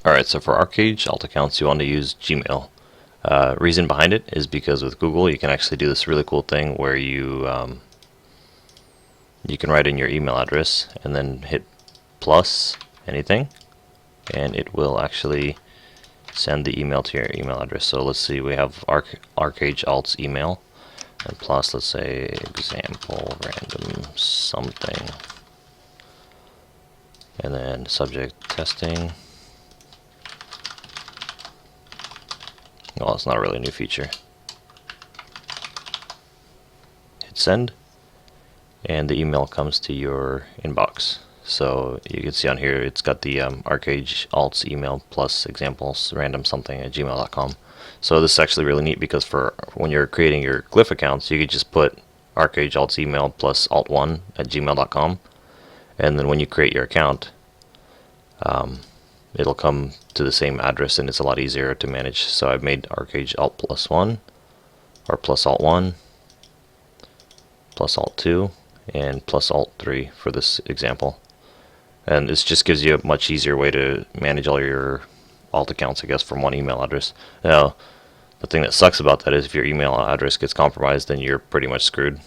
Alright, so for Archeage Alt accounts, you want to use Gmail. Reason behind it is because with Google, you can actually do this really cool thing where you can write in your email address and then hit plus anything, and it will actually send the email to your email address. So let's see, we have Archeage Alt's email, and plus, let's say example random something, and then subject testing. Well, it's not really a new feature. Hit send, and the email comes to your inbox. So you can see on here it's got the Archeage Alt's email plus examples random something at gmail.com. So this is actually really neat because for when you're creating your Glyph accounts, you could just put Archeage Alt's email plus Alt1 at gmail.com, and then when you create your account, it'll come to the same address, and it's a lot easier to manage. So I've made Archeage Alt plus 1, or plus Alt1, plus Alt2, and plus Alt3 for this example. And this just gives you a much easier way to manage all your Alt accounts, I guess, from one email address. Now, the thing that sucks about that is if your email address gets compromised, then you're pretty much screwed.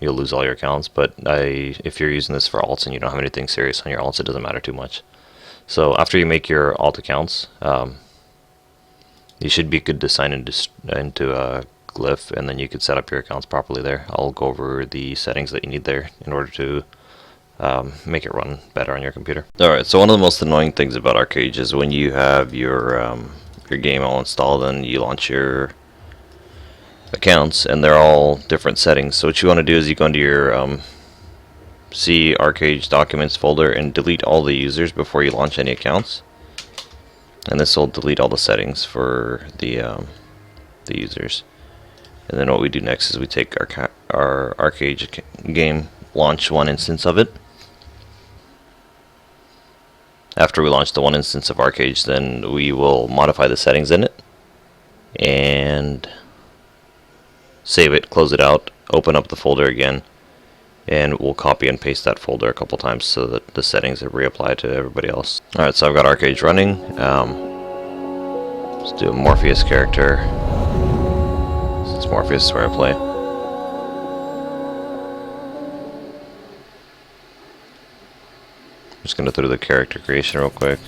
You'll lose all your accounts. But if you're using this for alts and you don't have anything serious on your alts, it doesn't matter too much. So after you make your alt accounts, you should be good to sign into Glyph, and then you can set up your accounts properly there. I'll go over the settings that you need there in order to make it run better on your computer. Alright, so one of the most annoying things about Archeage is when you have your game all installed and you launch your accounts, and they're all different settings. So what you want to do is you go into your see Archeage Documents folder and delete all the users before you launch any accounts, and this will delete all the settings for the users. And then what we do next is we take our Archeage game, launch one instance of it. After we launch the one instance of Archeage, then we will modify the settings in it and save it, close it out, open up the folder again, and we'll copy and paste that folder a couple times so that the settings are reapplied to everybody else. Alright, so I've got Archeage running. Let's do a Morpheus character, since Morpheus is where I play. I'm just going to through the character creation real quick.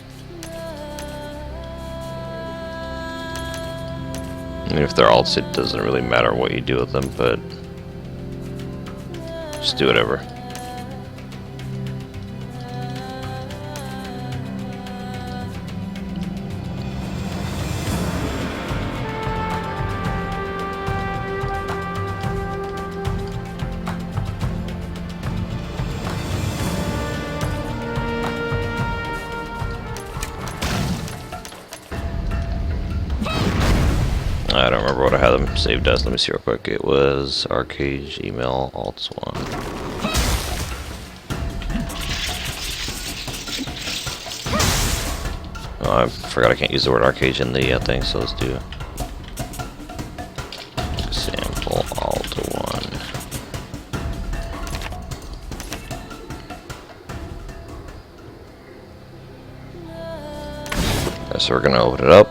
I mean, if they're alts, it doesn't really matter what you do with them, but just do whatever. I don't remember what I had them saved as. Let me see real quick. It was Archeage email Alt1. Oh, I forgot I can't use the word Archeage in the thing, so let's do example Alt1. So we're gonna open it up.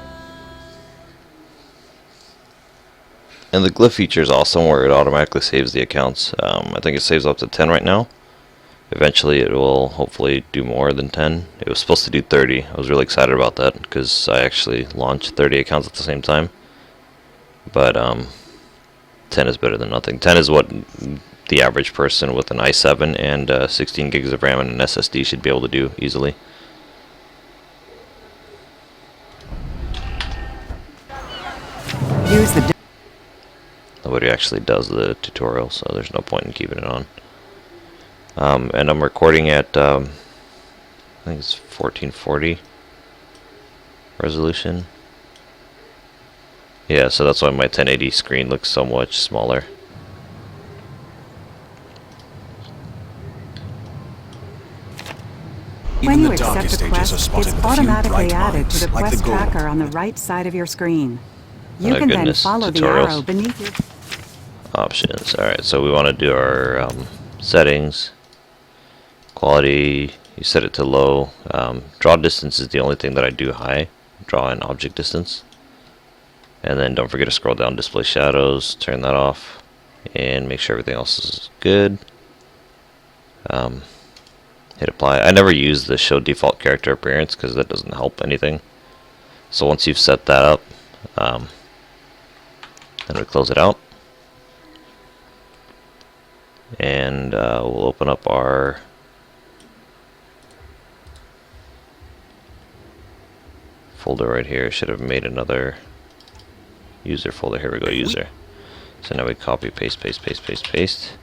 And the Glyph feature is awesome where it automatically saves the accounts. I think it saves up to 10 right now. Eventually it will hopefully do more than 10. It was supposed to do 30. I was really excited about that because I actually launched 30 accounts at the same time. But 10 is better than nothing. 10 is what the average person with an i7 and 16 gigs of RAM and an SSD should be able to do easily. Use the Nobody actually does the tutorial, so there's no point in keeping it on. And I'm recording at, I think it's 1440 resolution. Yeah, so that's why my 1080 screen looks so much smaller. When you accept a quest, it's automatically added to the quest tracker on the right side of your screen. You can then follow the arrow beneath your options. Alright, so we want to do our settings. Quality, you set it to low. Draw distance is the only thing that I do high. draw in object distance. And then don't forget to scroll down display shadows, turn that off, and make sure everything else is good. Hit apply. I never use the show default character appearance because that doesn't help anything. So once you've set that up, then we close it out. And we'll open up our folder right here. Should have made another user folder. Here we go, user. So now we copy, paste, paste, paste, paste, paste.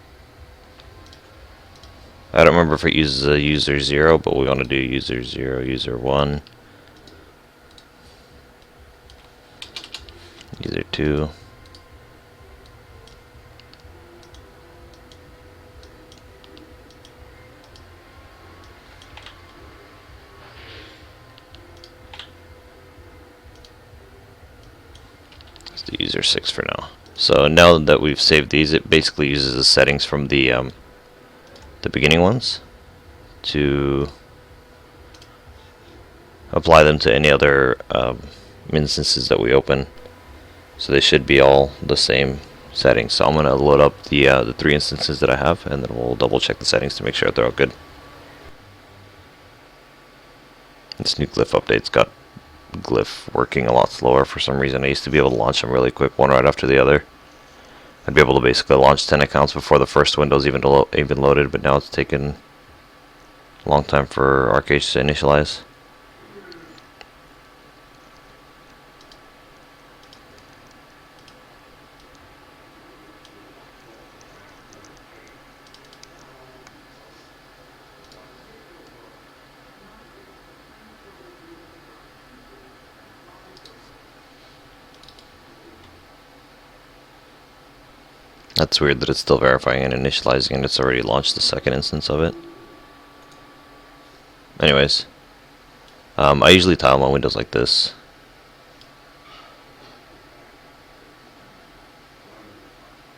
I don't remember if it uses a user 0, but we want to do user 0, user 1, user 2. Let's do user 6 for now. So now that we've saved these, it basically uses the settings from the beginning ones to apply them to any other instances that we open. So they should be all the same settings. So I'm going to load up the 3 instances that I have, and then we'll double check the settings to make sure that they're all good. This new glyph update's got glyph working a lot slower for some reason. I used to be able to launch them really quick, one right after the other. I'd be able to basically launch 10 accounts before the first window's even loaded, but now it's taken a long time for Archeage to initialize. That's weird that it's still verifying and initializing and it's already launched the second instance of it. Anyways, I usually tile my windows like this.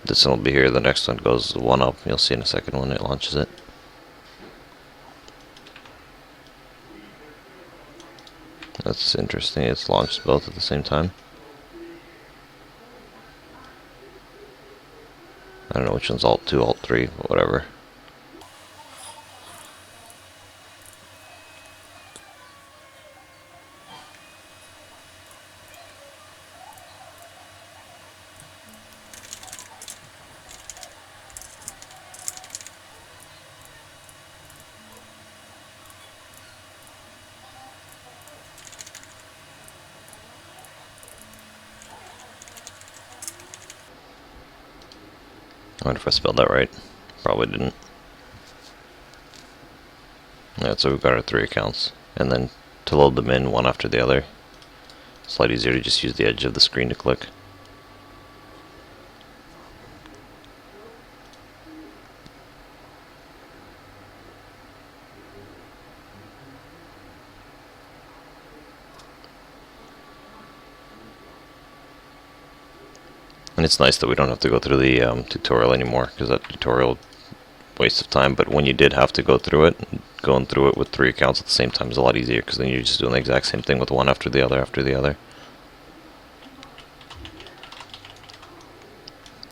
This one will be here, the next one goes one up. You'll see in a second when it launches it. That's interesting, it's launched both at the same time. I don't know which one's Alt2, Alt3, but whatever. I wonder if I spelled that right. Probably didn't. Yeah, so we've got our 3 accounts. And then to load them in one after the other, it's a lot easier to just use the edge of the screen to click. And it's nice that we don't have to go through the tutorial anymore, because that tutorial waste of time. But when you did have to go through it, going through it with 3 accounts at the same time is a lot easier, because then you're just doing the exact same thing with one after the other after the other.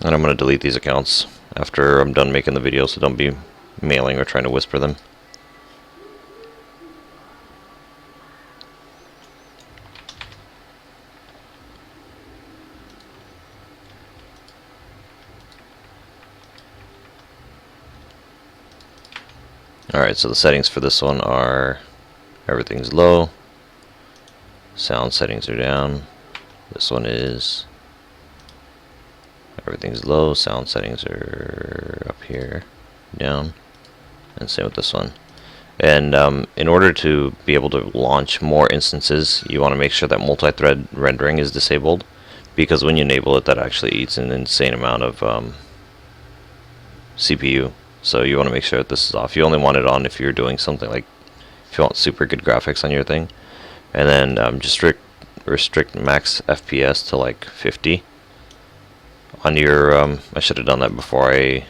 And I'm going to delete these accounts after I'm done making the video, so don't be mailing or trying to whisper them. Alright, so the settings for this one are everything's low, sound settings are down. This one is everything's low, sound settings are up here, down, and same with this one. And in order to be able to launch more instances, you want to make sure that multi-thread rendering is disabled, because when you enable it, that actually eats an insane amount of CPU. So you want to make sure that this is off. You only want it on if you're doing something like, if you want super good graphics on your thing. And then just restrict max FPS to like 50 on your, I should have done that before I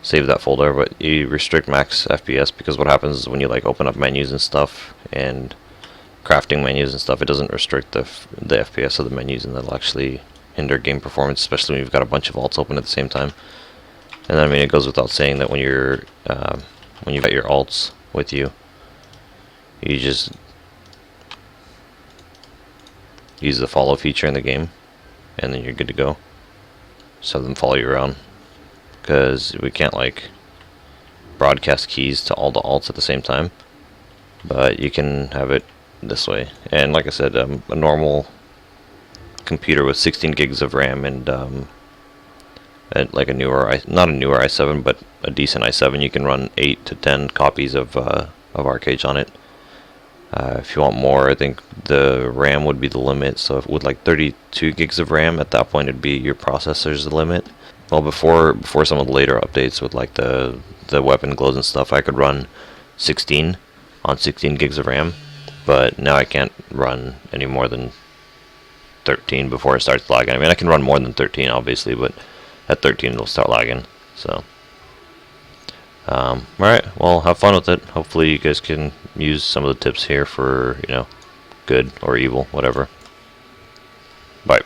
saved that folder, but you restrict max FPS, because what happens is when you like open up menus and stuff and crafting menus and stuff, it doesn't restrict the FPS of the menus, and that'll actually hinder game performance, especially when you've got a bunch of alts open at the same time. And I mean, it goes without saying that when you've got your alts with you, you just use the follow feature in the game, and then you're good to go. So have them follow you around, because we can't like broadcast keys to all the alts at the same time, but you can have it this way. And like I said, a normal computer with 16 gigs of RAM and like a newer, not a newer i7, but a decent i7, you can run 8 to 10 copies of Archeage on it. If you want more, I think the RAM would be the limit. So with like 32 gigs of RAM, at that point it'd be your processor's the limit. Well, before some of the later updates with like the weapon glows and stuff, I could run 16 on 16 gigs of RAM, but now I can't run any more than 13 before it starts lagging. I mean, I can run more than 13 obviously, but at 13 it'll start lagging. So alright, well, have fun with it. Hopefully you guys can use some of the tips here for, you know, good or evil, whatever.